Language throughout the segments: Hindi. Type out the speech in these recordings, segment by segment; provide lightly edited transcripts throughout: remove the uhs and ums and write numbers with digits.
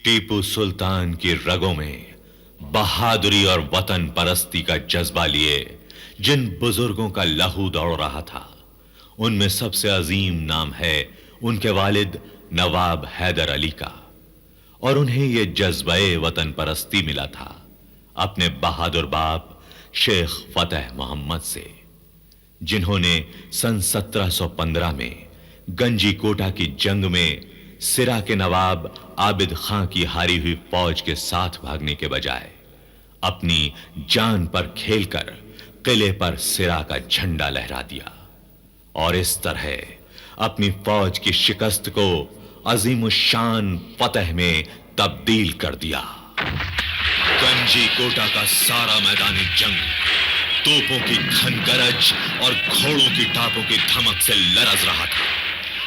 टीपू सुल्तान की रगों में बहादुरी और वतन परस्ती का जज्बा लिए जिन बुजुर्गों का लहू दौड़ रहा था, उनमें सबसे अजीम नाम है उनके वालिद नवाब हैदर अली का। और उन्हें यह जज्बे वतन परस्ती मिला था अपने बहादुर बाप शेख फतेह मोहम्मद से, जिन्होंने सन 1715 में गंजी कोटा की जंग में सिरा के नवाब आबिद खां की हारी हुई फौज के साथ भागने के बजाय अपनी जान पर खेलकर किले पर सिरा का झंडा लहरा दिया और इस तरह अपनी फौज की शिकस्त को अजीमुशान फतह में तब्दील कर दिया। गंजी कोटा का सारा मैदानी जंग तोपों की घनगरज और घोड़ों की टापों की धमक से लरज रहा था।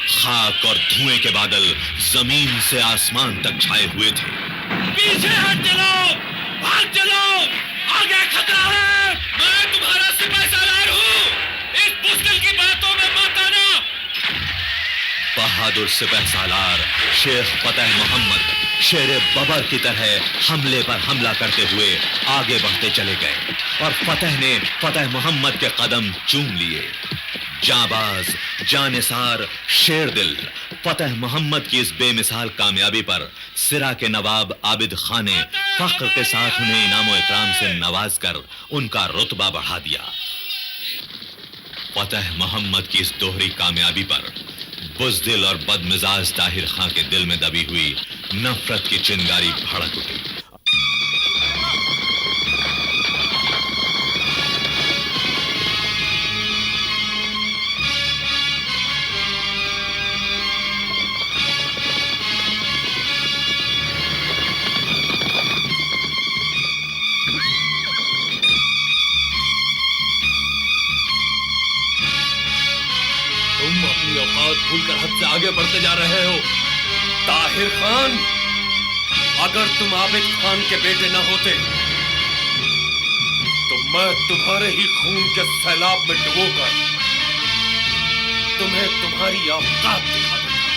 खाक और धुएं के बादल जमीन से आसमान तक छाए हुए थे। पीछे हट चलो, भाग चलो, आगे खतरा है। मैं तुम्हारा सिपाही सालार हूं, इस मुश्किल की बातों में मत आना। बहादुर सिपाही सालार शेख फतेह मोहम्मद शेर बबर की तरह हमले पर हमला करते हुए आगे बढ़ते चले गए और फतेह ने फतेह मोहम्मद के कदम चूम लिए। जाबाज, जानिसार, शेरदिल फतेह मोहम्मद की इस बेमिसाल कामयाबी पर सिरा के नवाब आबिद खां ने फख्र के साथ उन्हें इनाम इकराम से नवाजकर उनका रुतबा बढ़ा दिया। फतेह मोहम्मद की इस दोहरी कामयाबी पर बुज़दिल और बदमिजाज ताहिर खां के दिल में दबी हुई नफरत की चिंगारी भड़क उठी। तुम अपनी औकात भूलकर हद से आगे बढ़ते जा रहे हो। ताहिर खान, अगर तुम आबिद खान के बेटे न होते तो मैं तुम्हारे ही खून के सैलाब में डुबोकर तुम्हें तुम्हारी औकात दिखा दूंगा।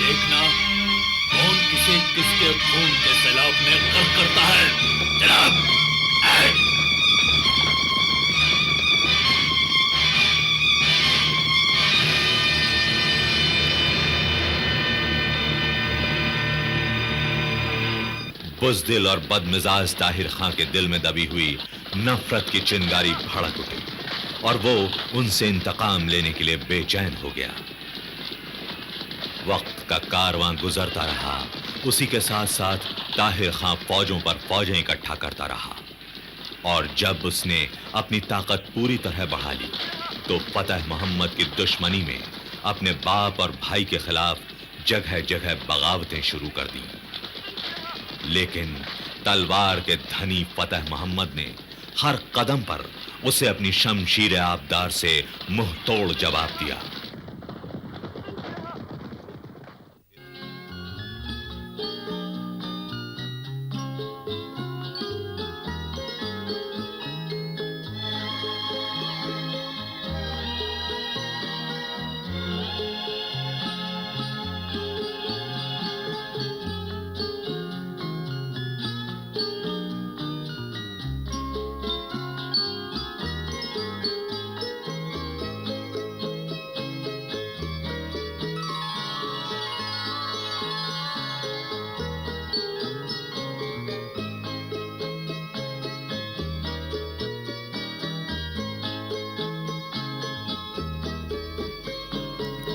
देखना कौन किसके खून के सैलाब में गर्क करता है। जनाब, बुज़दिल और बदमिजाज ताहिर खां के दिल में दबी हुई नफरत की चिंगारी भड़क उठी और वो उनसे इंतकाम लेने के लिए बेचैन हो गया। वक्त का कारवां गुजरता रहा, उसी के साथ साथ ताहिर खां फौजों पर फौजें इकट्ठा करता रहा और जब उसने अपनी ताकत पूरी तरह बढ़ा ली तो फतेह मोहम्मद की दुश्मनी में अपने बाप और भाई के खिलाफ जगह जगह बगावतें शुरू कर दी। लेकिन तलवार के धनी फतेह मोहम्मद ने हर कदम पर उसे अपनी शमशीर आबदार से मुंह तोड़ जवाब दिया।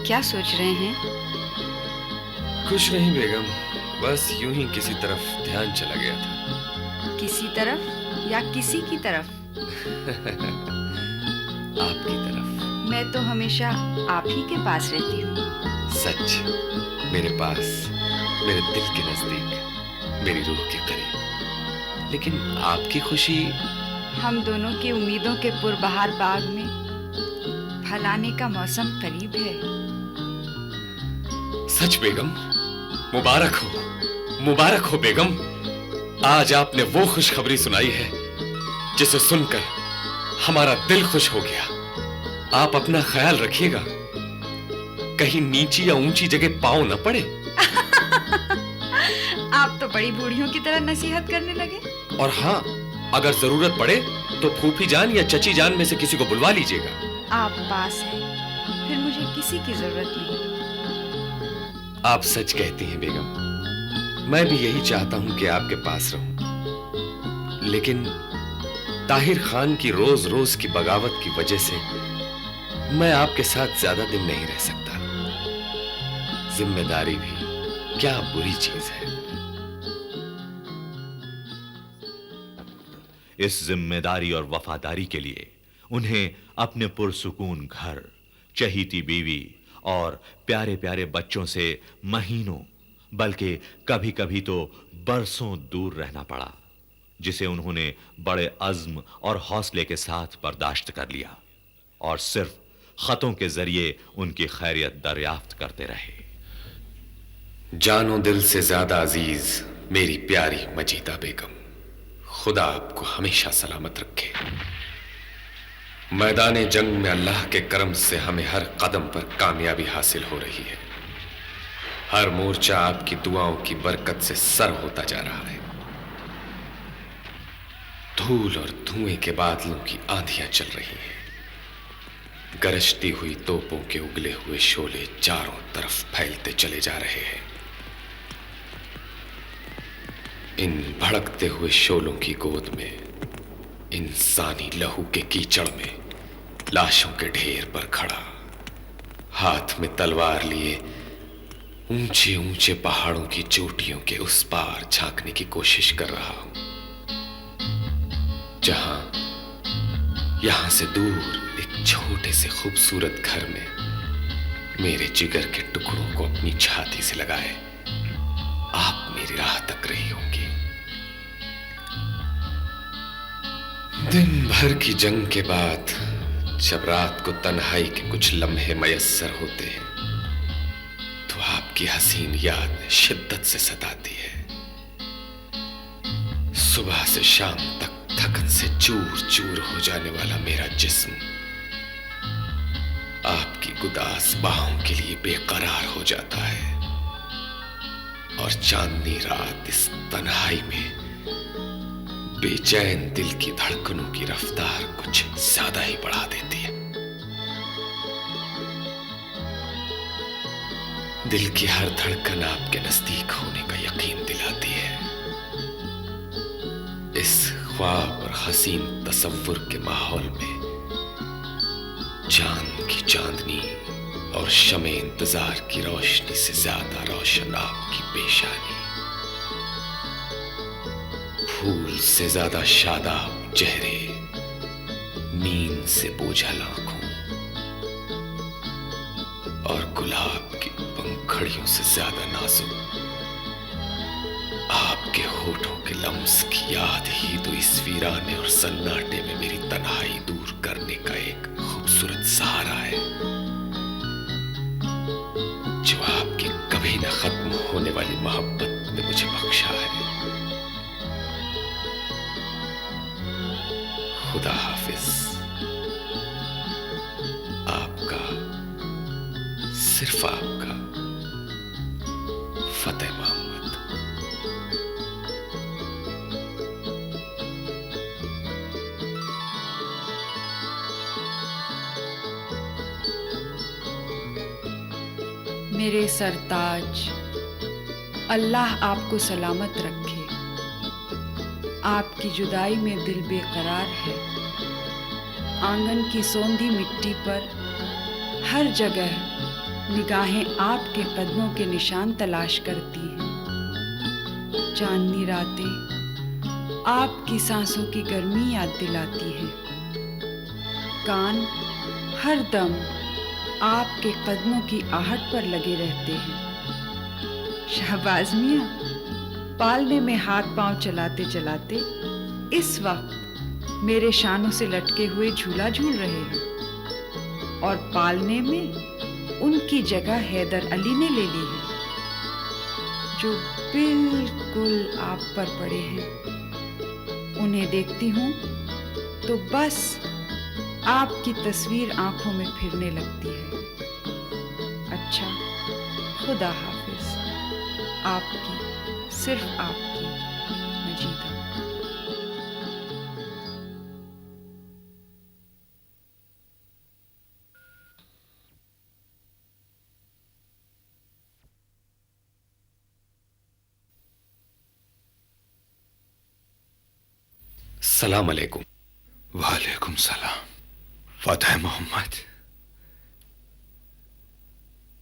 क्या सोच रहे हैं? कुछ नहीं बेगम, बस यूं ही किसी तरफ ध्यान चला गया था। किसी तरफ या किसी की तरफ? आपकी तरफ। मैं तो हमेशा आप ही के पास रहती हूँ। सच, मेरे पास, मेरे दिल के नजदीक, मेरी रूह के करीब। लेकिन आपकी खुशी? हम दोनों की उम्मीदों के पुरबहार बाग में फलाने का मौसम करीब है। सच बेगम, मुबारक हो, मुबारक हो बेगम। आज आपने वो खुशखबरी सुनाई है जिसे सुनकर हमारा दिल खुश हो गया। आप अपना ख्याल रखिएगा, कहीं नीची या ऊंची जगह पांव न पड़े। आप तो बड़ी बूढ़ियों की तरह नसीहत करने लगे। और हाँ, अगर जरूरत पड़े तो फूफी जान या चची जान में से किसी को बुलवा लीजिएगा। आप पास है, फिर मुझे किसी की जरूरत नहीं। आप सच कहती हैं बेगम, मैं भी यही चाहता हूं कि आपके पास रहूं, लेकिन ताहिर खान की रोज रोज की बगावत की वजह से मैं आपके साथ ज्यादा दिन नहीं रह सकता। जिम्मेदारी भी क्या बुरी चीज है। इस जिम्मेदारी और वफादारी के लिए उन्हें अपने पुरसुकून घर, चहीती बीवी और प्यारे प्यारे बच्चों से महीनों बल्कि कभी-कभी तो बरसों दूर रहना पड़ा, जिसे उन्होंने बड़े अज़्म और हौसले के साथ बर्दाश्त कर लिया और सिर्फ खतों के जरिए उनकी खैरियत दरियाफ्त करते रहे। जानो दिल से ज्यादा अजीज मेरी प्यारी मजीदा बेगम, खुदा आपको हमेशा सलामत रखे। मैदाने जंग में अल्लाह के करम से हमें हर कदम पर कामयाबी हासिल हो रही है। हर मोर्चा आपकी दुआओं की बरकत से सर होता जा रहा है। धूल और धुएं के बादलों की आंधियां चल रही हैं। गरजती हुई तोपों के उगले हुए शोले चारों तरफ फैलते चले जा रहे हैं। इन भड़कते हुए शोलों की गोद में, इंसानी लहू के कीचड़ में लाशों के ढेर पर खड़ा, हाथ में तलवार लिए ऊंचे ऊंचे पहाड़ों की चोटियों के उस पार झांकने की कोशिश कर रहा हूं, जहां यहां से दूर एक छोटे से खूबसूरत घर में मेरे जिगर के टुकड़ों को अपनी छाती से लगाए आप मेरी राह तक रही होंगी। दिन भर की जंग के बाद जब रात को तन्हाई के कुछ लम्हे मयस्सर होते हैं तो आपकी हसीन याद शिद्दत से सताती है। सुबह से शाम तक थकन से चूर चूर हो जाने वाला मेरा जिस्म आपकी गुदास बाहों के लिए बेकरार हो जाता है और चांदनी रात इस तन्हाई में बेचैन दिल की धड़कनों की रफ्तार कुछ ज्यादा ही बढ़ा देती है। दिल की हर धड़कन आपके नजदीक होने का यकीन दिलाती है। इस ख्वाब और हसीन तसव्वुर के माहौल में चांद की चांदनी और शमे इंतजार की रोशनी से ज्यादा रोशन आपकी पेशानी, फूल से ज्यादा शादाब चेहरे, नींद से बोझल आंखों और गुलाब की पंखड़ियों से ज्यादा नाजुक आपके होठों के लम्स की याद ही तो इस वीराने और सन्नाटे में मेरी तन्हाई दूर करने का एक खूबसूरत सहारा है, जो आपकी कभी न खत्म होने वाली मोहब्बत ने मुझे बख्शा है। खुदा हाफिज। आपका, सिर्फ आपका, फतेह मोहम्मद। मेरे सरताज, अल्लाह आपको सलामत रखे। आपकी जुदाई में दिल बेकरार है। आंगन की सौंधी मिट्टी पर हर जगह निगाहें आपके कदमों के निशान तलाश करती हैं। चांदनी रातें आपकी सांसों की गर्मी याद दिलाती हैं। कान हर दम आपके कदमों की आहट पर लगे रहते हैं। शहबाज मियां पालने में हाथ पांव चलाते चलाते इस वक्त मेरे शानों से लटके हुए झूला झूल रहे हैं और पालने में उनकी जगह हैदर अली ने ले ली है, जो बिल्कुल आप पर पड़े हैं। उन्हें देखती हूँ तो बस आपकी तस्वीर आंखों में फिरने लगती है। अच्छा, खुदा हाफिज। आपकी सिर्फ आपकी मजीदा। सलाम अलैकुम। वालेकुम सलाम। फतेह मोहम्मद,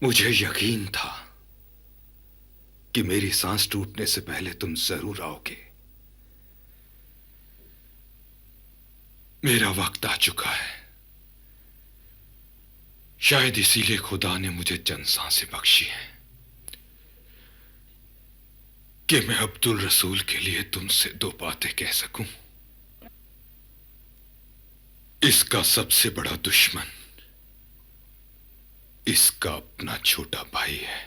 मुझे यकीन था कि मेरी सांस टूटने से पहले तुम जरूर आओगे। मेरा वक्त आ चुका है। शायद इसीलिए खुदा ने मुझे चंद सांसें बख्शी हैं कि मैं अब्दुल रसूल के लिए तुमसे दो बातें कह सकूं। इसका सबसे बड़ा दुश्मन इसका अपना छोटा भाई है।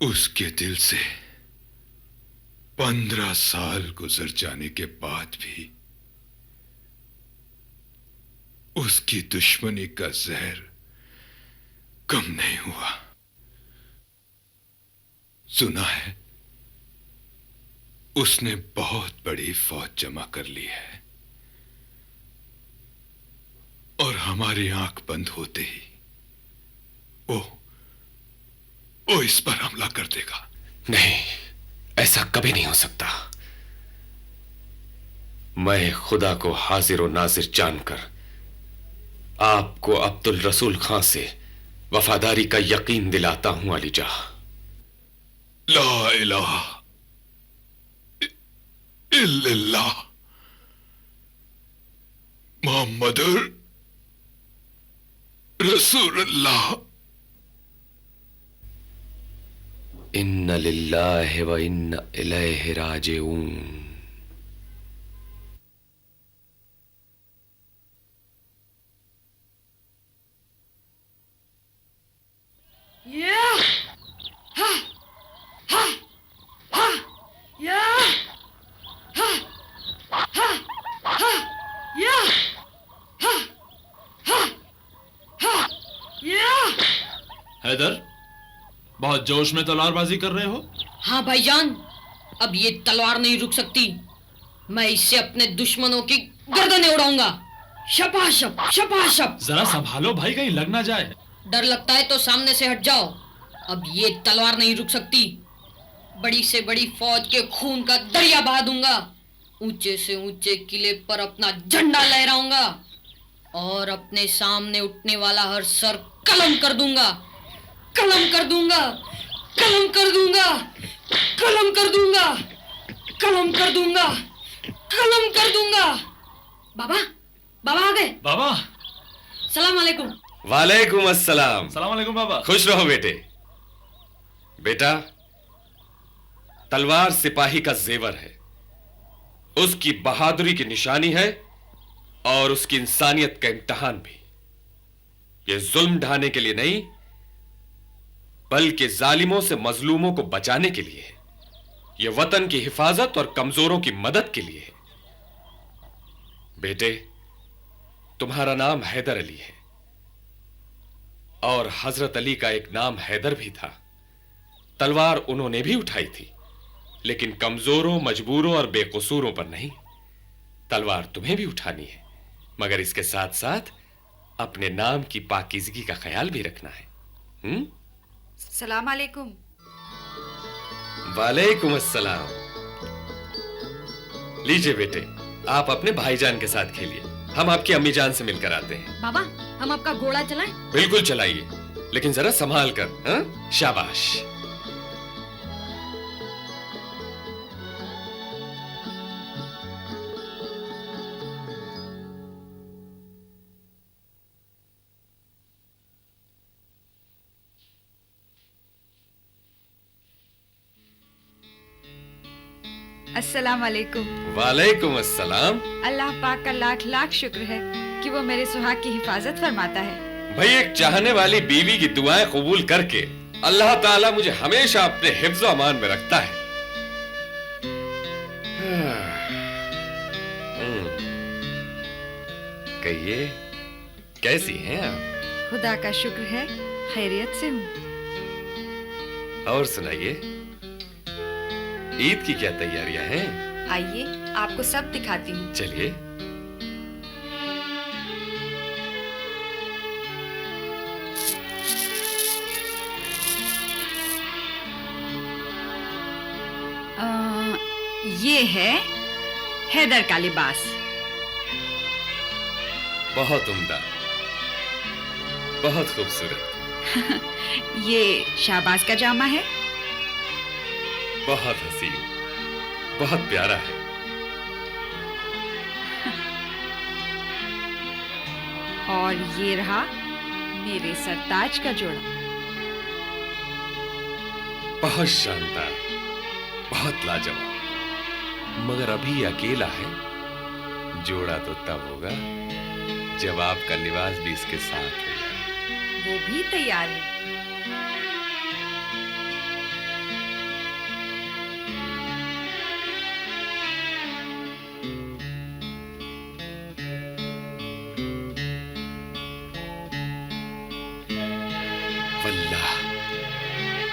उसके दिल से 15 साल गुजर जाने के बाद भी उसकी दुश्मनी का जहर कम नहीं हुआ। सुना है उसने बहुत बड़ी फौज जमा कर ली है और हमारी आंख बंद होते ही वो इस पर हमला कर देगा। नहीं, ऐसा कभी नहीं हो सकता। मैं खुदा को हाजिर और नाजिर जानकर आपको अब्दुल रसूल खां से वफादारी का यकीन दिलाता हूं अलीजा। ला इलाहा इल्लल्लाह मुहम्मदुर रसूलुल्लाह। इन्ना लिल्लाहि व इन्ना इलैहि राजिऊन। हैदर, बहुत जोश में तलवारबाजी कर रहे हो। हाँ भाईजान, अब ये तलवार नहीं रुक सकती। मैं इससे अपने दुश्मनों की गर्दनें उड़ाऊंगा। शपाशप शपाशप। जरा संभालो भाई, कहीं लग ना जाए। डर लगता है तो सामने से हट जाओ। अब ये तलवार नहीं रुक सकती। बड़ी से बड़ी फौज के खून का दरिया बहा दूंगा। ऊंचे से ऊंचे किले पर अपना झंडा लहराऊंगा और अपने सामने उठने वाला हर सर कलम कर दूंगा। कलम कर दूंगा, कलम कर दूंगा, कलम कर दूंगा, कलम कर दूंगा, कलम कर दूंगा। बाबा, बाबा आ गए। बाबा, सलाम अलैकुम। वालेकुम अस्सलाम। सलाम अलैकुम बाबा। खुश रहो बेटे। बेटा, तलवार सिपाही का जेवर है, उसकी बहादुरी की निशानी है और उसकी इंसानियत का इम्तिहान भी। यह जुल्म ढाने के लिए नहीं, बल्कि जालिमों से मजलूमों को बचाने के लिए है। यह वतन की हिफाजत और कमजोरों की मदद के लिए है। बेटे, तुम्हारा नाम हैदर अली है और हजरत अली का एक नाम हैदर भी था। तलवार उन्होंने भी उठाई थी, लेकिन कमजोरों, मजबूरों और बेकसूरों पर नहीं। तलवार तुम्हें भी उठानी है, मगर इसके साथ साथ अपने नाम की पाकीज़गी का ख्याल भी रखना है। सलाम अलैकुम। वालेकुम अस्सलाम। लीजिए बेटे, आप अपने भाईजान के साथ खेलिए। हम आपकी अम्मी जान से मिलकर आते हैं। बाबा, हम आपका घोड़ा चलाएं? बिल्कुल चलाइए, लेकिन जरा संभाल कर। हाँ? शाबाश। अस्सलाम वालेकुम। वालेकुम अस्सलाम। अल्लाह पाक का लाख लाख शुक्र है कि वो मेरे सुहाग की हिफाजत फरमाता है। भाई, एक चाहने वाली बीवी की दुआएं कबूल करके अल्लाह ताला मुझे हमेशा अपने हिफ्ज़ व अमान में रखता है। कहिए, कैसी हैं आप? खुदा का शुक्र है, खैरियत से हूँ। और सुनाइए, ईद की क्या तैयारियां हैं? आइए आपको सब दिखाती हूँ। चलिए। ये है हैदर का लिबास। बहुत उम्दा, बहुत खूबसूरत। ये शाहबाज का जामा है। बहुत हसीन, बहुत प्यारा है। और ये रहा मेरे सरताज का जोड़ा। बहुत शानदार, बहुत लाजवाब। मगर अभी अकेला है। जोड़ा तो तब होगा जब आपका लिबास भी इसके साथ हो जाए। वो भी तैयार है। वल्लाह,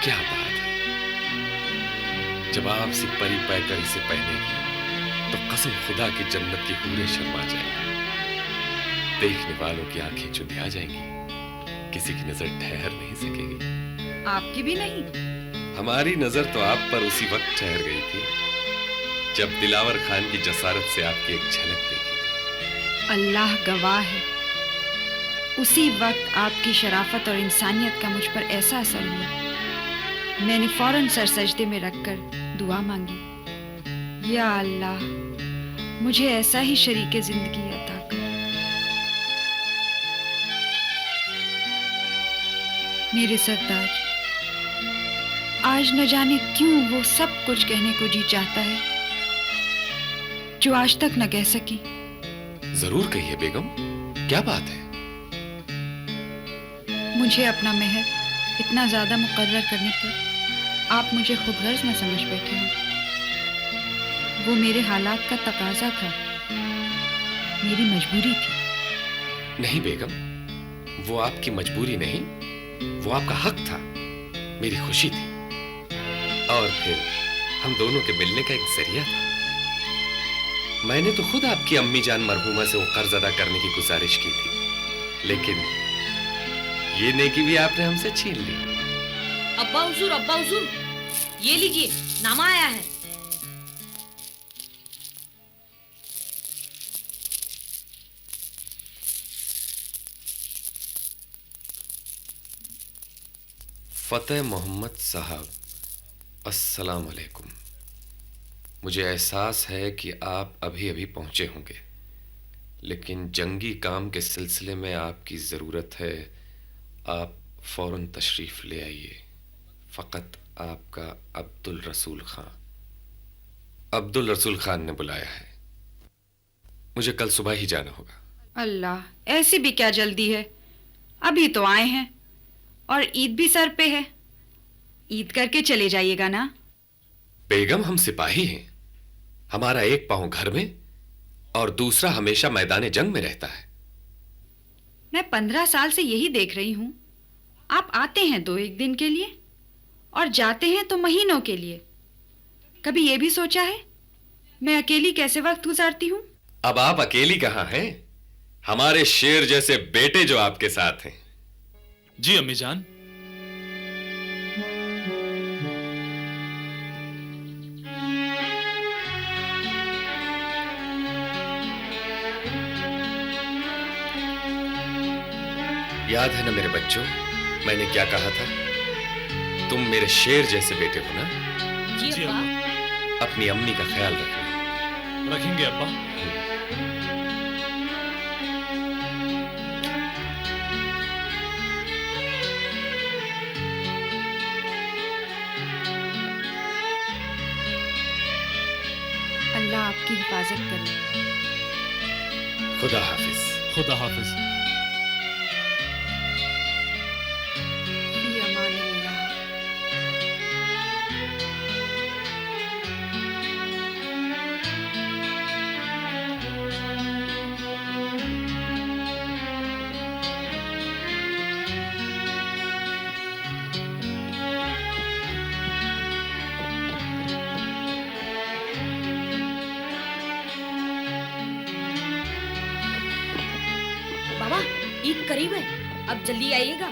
क्या बात है। जब आपसे परी पैकर इसे पहनेगी तो कसम खुदा की जन्नत की हूरें शर्मा जाएंगी। देखने वालों की आंखें चुंधिया जाएंगी। किसी की नजर ठहर नहीं सकेगी। आपकी भी नहीं? हमारी नजर तो आप पर उसी वक्त ठहर गई थी जब दिलावर खान की जसारत से आपकी एक झलक देखी। अल्लाह गवाह है, उसी वक्त आपकी शराफत और इंसानियत का मुझ पर ऐसा असर हुआ, मैंने फौरन सर सजदे में रखकर दुआ मांगी, या अल्लाह मुझे ऐसा ही शरीके जिंदगी अता कर। मेरे सरताज, आज न जाने क्यों वो सब कुछ कहने को जी चाहता है जो आज तक न कह सकी। जरूर कहिए बेगम, क्या बात है? मुझे अपना मेहर इतना ज्यादा मुकर्रर करने पर आप मुझे खुद गर्ज न समझ बैठे हो। वो मेरे हालात का तकाजा था, मेरी मजबूरी थी। नहीं बेगम, वो आपकी मजबूरी नहीं, वो आपका हक था, मेरी खुशी थी। और फिर हम दोनों के मिलने का एक जरिया था। मैंने तो खुद आपकी अम्मी जान मरहूमा से वो कर्ज अदा करने की गुजारिश की थी, लेकिन ये नेकी भी आपने हमसे छीन ली। अब्बा हुजूर, ये लीजिए, नामा आया है। फतेह मोहम्मद साहब, अस्सलाम वालेकुम। मुझे एहसास है कि आप अभी अभी पहुंचे होंगे, लेकिन जंगी काम के सिलसिले में आपकी ज़रूरत है। आप फौरन तशरीफ़ ले आइए। फ़कत आपका अब्दुल रसूल खान ने बुलाया है। मुझे कल सुबह ही जाना होगा। अल्लाह, ऐसी भी क्या जल्दी है? अभी तो आए हैं और ईद भी सर पे है। ईद करके चले जाइएगा ना। बेगम, हम सिपाही हैं। हमारा एक पांव घर में और दूसरा हमेशा मैदान जंग में रहता है। मैं 15 साल से यही देख रही हूं। आप आते हैं 2-1 दिन के लिए और जाते हैं तो महीनों के लिए। कभी ये भी सोचा है मैं अकेली कैसे वक्त गुजारती हूं? अब आप अकेली कहां हैं? हमारे शेर जैसे बेटे जो आपके साथ हैं। जी अम्मी जान। याद है ना मेरे बच्चों, मैंने क्या कहा था? तुम मेरे शेर जैसे बेटे हो ना? जी अब्बा। अपनी अम्मी का ख्याल रखना। रखेंगे अब्बा। अल्लाह आपकी हिफाजत करे। खुदा हाफिज। खुदा हाफिज। फी अमानिल्लाह। ईद करीब है, अब जल्दी आइएगा।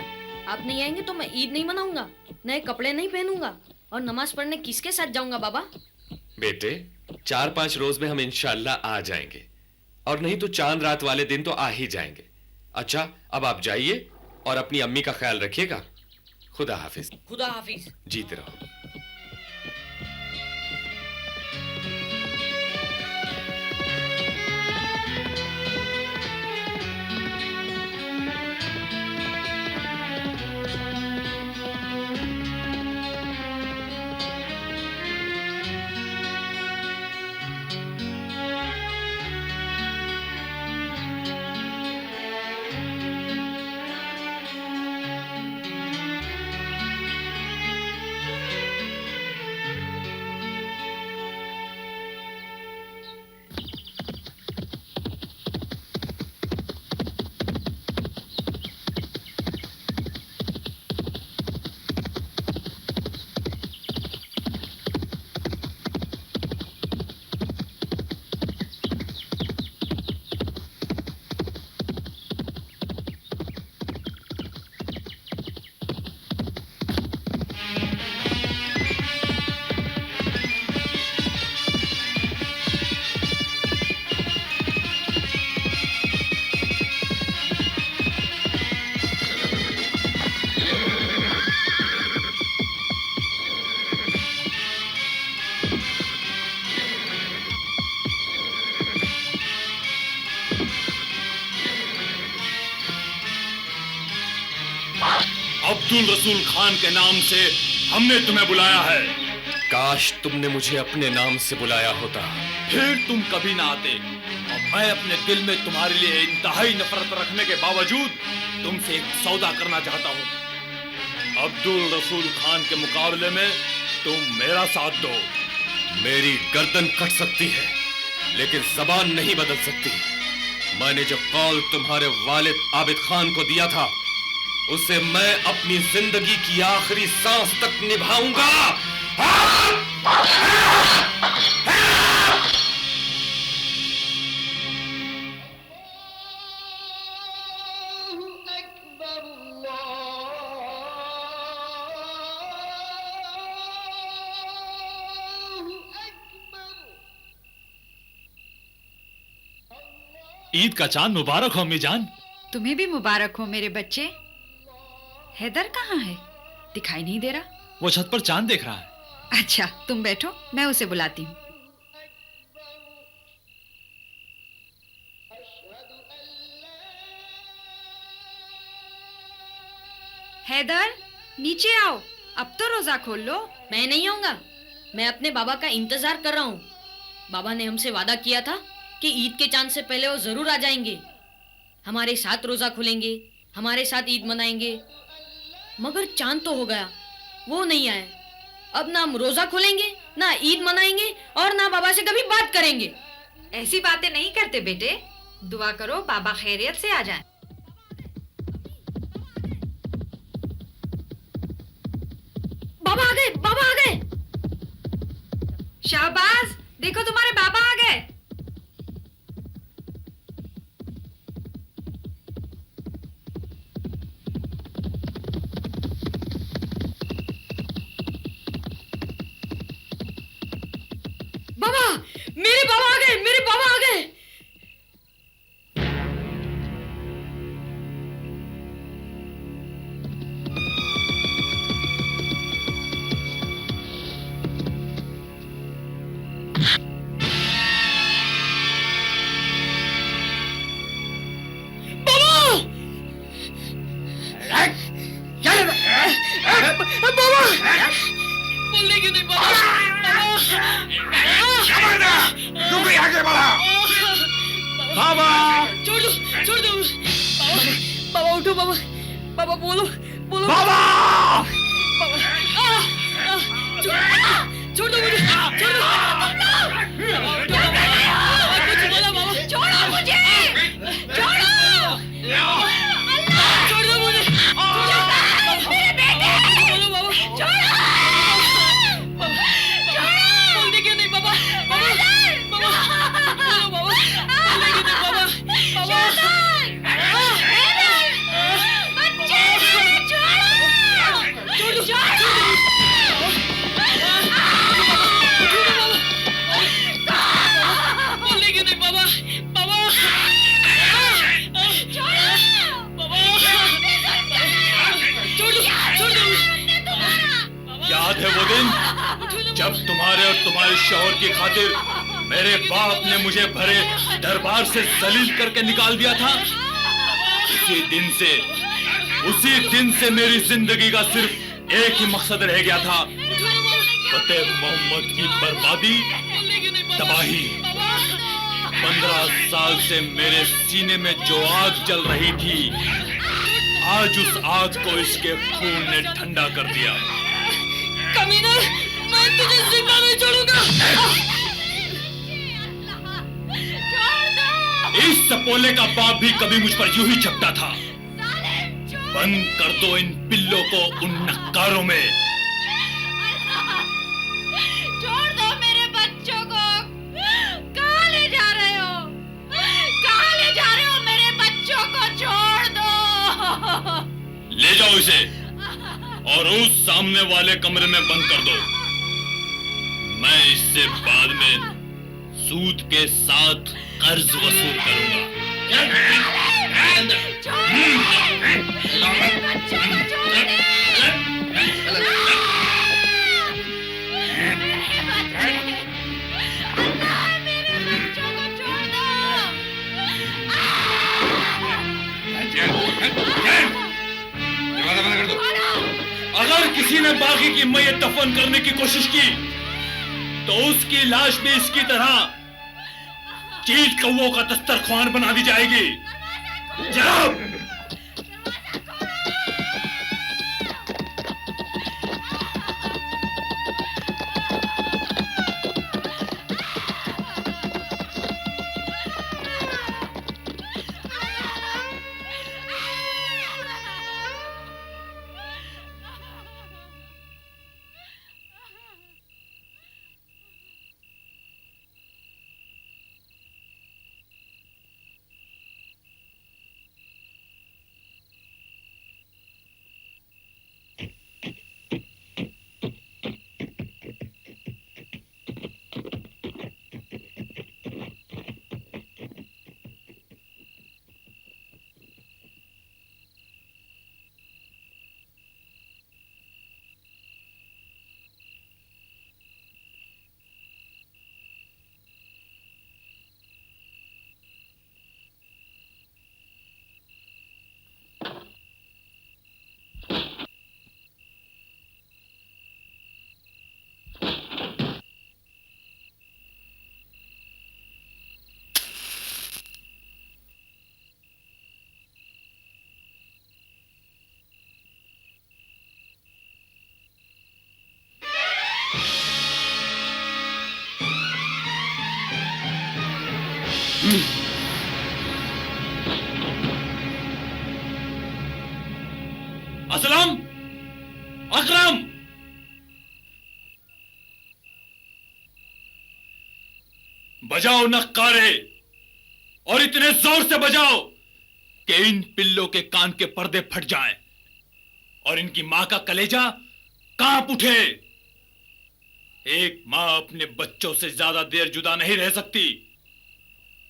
आप नहीं आएंगे तो मैं ईद नहीं मनाऊंगा, नए कपड़े नहीं पहनूंगा और नमाज पढ़ने किसके साथ जाऊंगा बाबा? बेटे 4-5 रोज में हम इंशाल्लाह आ जाएंगे, और नहीं तो चांद रात वाले दिन तो आ ही जाएंगे। अच्छा अब आप जाइए और अपनी अम्मी का ख्याल रखिएगा। खुदा हाफिज। खुदा हाफिज। जीते रहो। अब्दुल रसूल खान के नाम से हमने तुम्हें बुलाया है। काश तुमने मुझे अपने नाम से बुलाया होता, फिर तुम कभी ना आते। और मैं अपने दिल में तुम्हारे लिए इंतहाई नफरत रखने के बावजूद तुमसे एक सौदा करना चाहता हूँ। अब्दुल रसूल खान के मुकाबले में तुम मेरा साथ दो। मेरी गर्दन कट सकती है लेकिन जबान नहीं बदल सकती। मैंने जो कौल तुम्हारे वालिद आबिद खान को दिया था उसे मैं अपनी जिंदगी की आखिरी सांस तक निभाऊंगा। ईद का चांद मुबारक हो अम्मी जान। तुम्हें भी मुबारक हो मेरे बच्चे। हैदर कहाँ है? दिखाई नहीं दे रहा। वो छत पर चांद देख रहा है। अच्छा तुम बैठो, मैं उसे बुलाती हूँ। हैदर नीचे आओ, अब तो रोजा खोल लो। मैं नहीं आऊंगा, मैं अपने बाबा का इंतजार कर रहा हूँ। बाबा ने हमसे वादा किया था कि ईद के चांद से पहले वो जरूर आ जाएंगे, हमारे साथ रोजा खोलेंगे, हमारे साथ ईद मनाएंगे। मगर चांद तो हो गया, वो नहीं आए। अब ना हम रोजा खोलेंगे, ना ईद मनाएंगे और ना बाबा से कभी बात करेंगे। ऐसी बातें नहीं करते बेटे, दुआ करो बाबा खैरियत से आ जाएं। बाबा आ गए, बाबा आ गए। शाहबाज देखो तुम्हारे बाबा आ गए। बाबा, मेरे बाबा आ गए, मेरे बाबा आ गए। बोलने क्यों नहीं बाबा? आगे बढ़ा बाबा। छोड़ दो, छोड़ दो। बाबा, बाबा उठो बाबा, बाबा बोलो, बोलो बाबा। बाबा, छोड़ दो मुझे, छोड़ दो। बाबा उठो बाबा, कुछ बोलो बाबा। छोड़ो मुझे, छोड़ो, छोड़ दो मुझे, मेरे बेटे, बोलो बाबा, छोड़ो, बोलने क्यों नहीं बाबा? बाबा, बाबा, बोलो बाबा, बोलने क्यों नहीं बाबा? बाबा, की खातिर मेरे बाप ने मुझे भरे दरबार से जलील करके निकाल दिया था। उसी दिन से मेरी जिंदगी का सिर्फ एक ही मकसद रह गया था, फतेह मोहम्मद की बर्बादी, तबाही। 15 साल से मेरे सीने में जो आग जल रही थी, आज उस आग को इसके खून ने ठंडा कर दिया। कमीना, मैं तुझे जिंदा नहीं छोड़ूंगा। इस सपोले का बाप भी कभी मुझ पर यूं ही झपटा था। बंद कर दो इन पिल्लों को उन नक्कारों में। छोड़ दो मेरे बच्चों को। कहाँ ले जा रहे हो? कहाँ ले जा रहे हो? मेरे बच्चों को छोड़ दो। ले जाओ इसे और उस सामने वाले कमरे में बंद कर दो। मैं इससे बाद में सूद के साथ कर्ज वसूल करूंगा। अगर किसी ने बागी की मैयत दफन करने की कोशिश की तो उसकी लाश भी इसकी तरह चील कौवों का दस्तरख्वान बना दी जाएगी। जनाब, असलम, अकरम, बजाओ नक्कारे और इतने जोर से बजाओ कि इन पिल्लों के कान के पर्दे फट जाएं और इनकी मां का कलेजा कांप उठे। एक मां अपने बच्चों से ज्यादा देर जुदा नहीं रह सकती।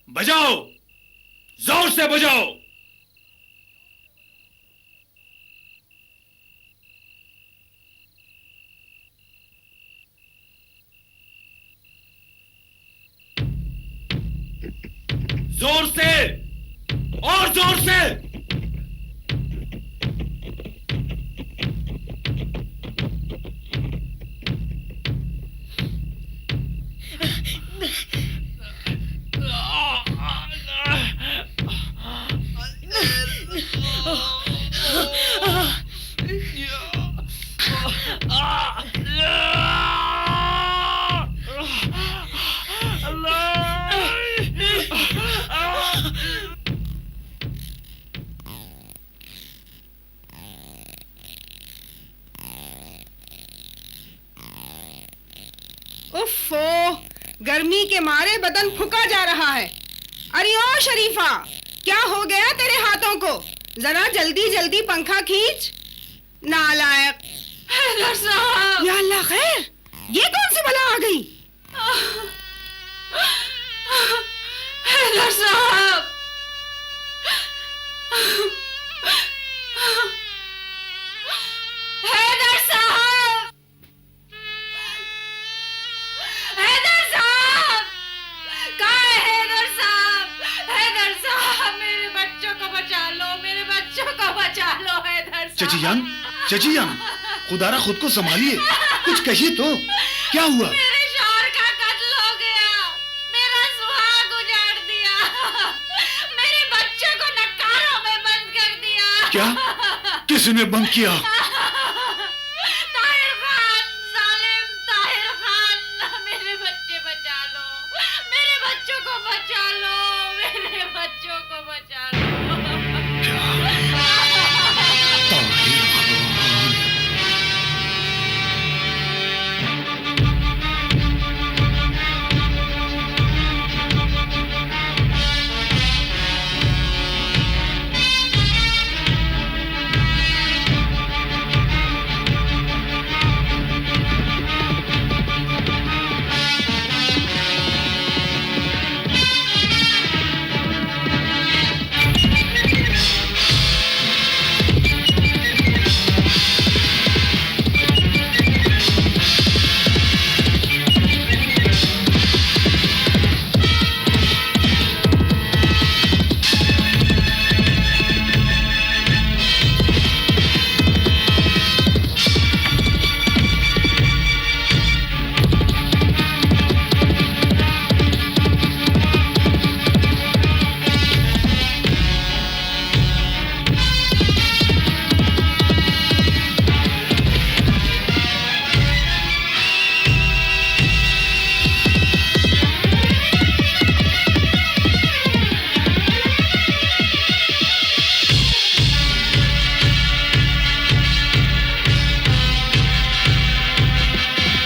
बजाओ, जोर से बजाओ। जोर से और जोर से। उफ़्फ़ो, गर्मी के मारे बदन फुका जा रहा है। अरे ओ शरीफा, क्या हो गया तेरे हाथों को? जरा जल्दी जल्दी पंखा खींच। नालायक। हैदर साहब। या अल्लाह खैर, ये कौन सी बला आ गई? हैदर साहब। हैदर साहब। हैदर साहब। चची जान, खुदारा खुद को संभालिए, कुछ कहिए तो, क्या हुआ? मेरे शौहर का कत्ल हो गया, मेरा सुहाग उजाड़ दिया, मेरे बच्चे को नकारों में बंद कर दिया। क्या? किसने बंद किया? ताहिर खान, जालिम ताहिर खान, मेरे बच्चे बचा लो, मेरे बच्चों को बचा लो, मेरे बच्चों को बचा लो।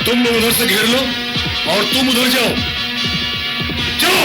तुम लोग उधर से घेर लो और तुम उधर जाओ, जाओ।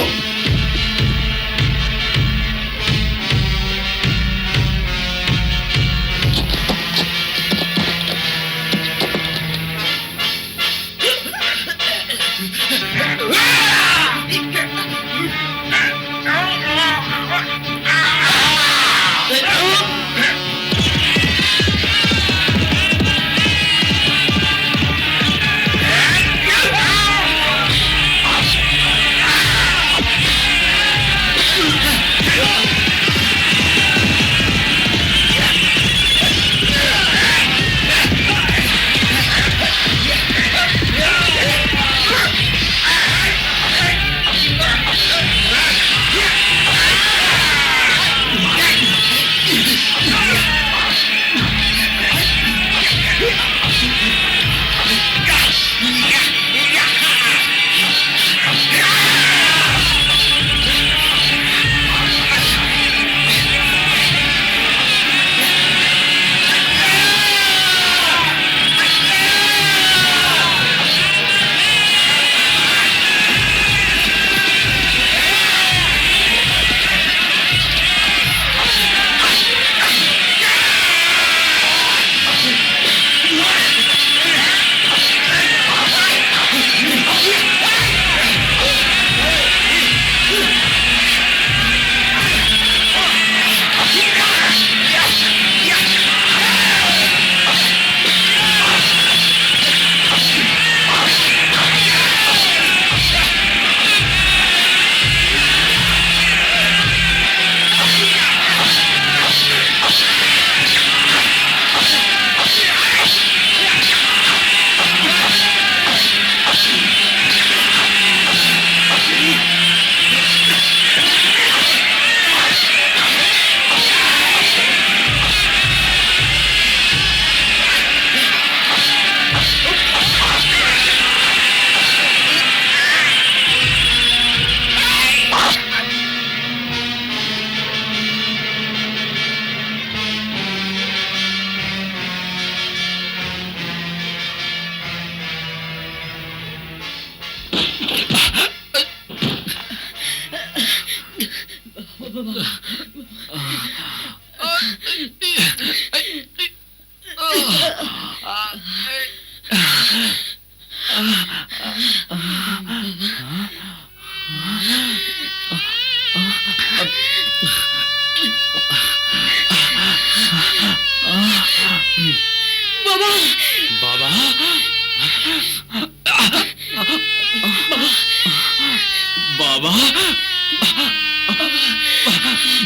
बाबा,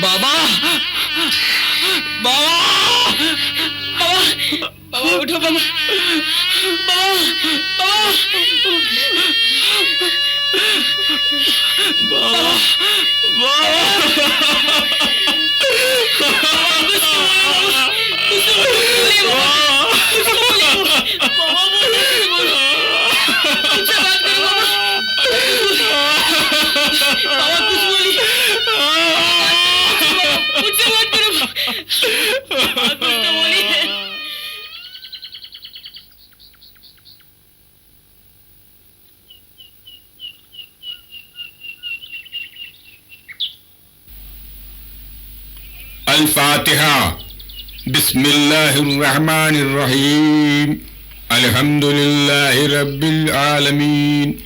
बाबा, बाबा उठो बाबा, अल-फातिहा। बिस्मिल्लाहिर्रहमानिर्रहीम। अल्हम्दुलिल्लाहि रब्बिल आलमीन।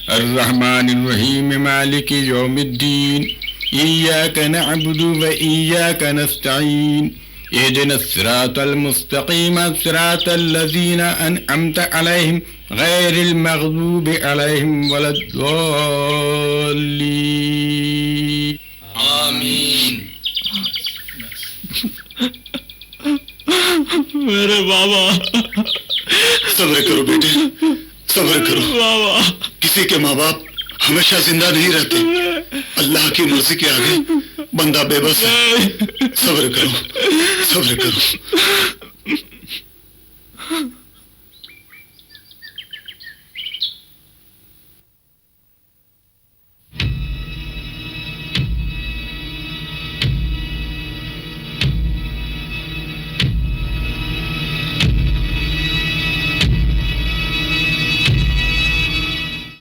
अर्रहमानिर्रहीम मालिकि यौमिद्दीन। इय्याका नअबुदु व इय्याका नस्तईन। इहदिनस सिरातल मुस्तकीम सिरातल लज़ीना अनअमता अलैहिम गैरिल मग़दूबि अलैहिम वलद्दॉल्लीन। आमीन। मेरे बाबा। सब्र करो बेटे, सब्र करो बाबा। किसी के माँ बाप हमेशा जिंदा नहीं रहते। अल्लाह की मर्जी के आगे बंदा बेबस है। सब्र करो, सब्र करो।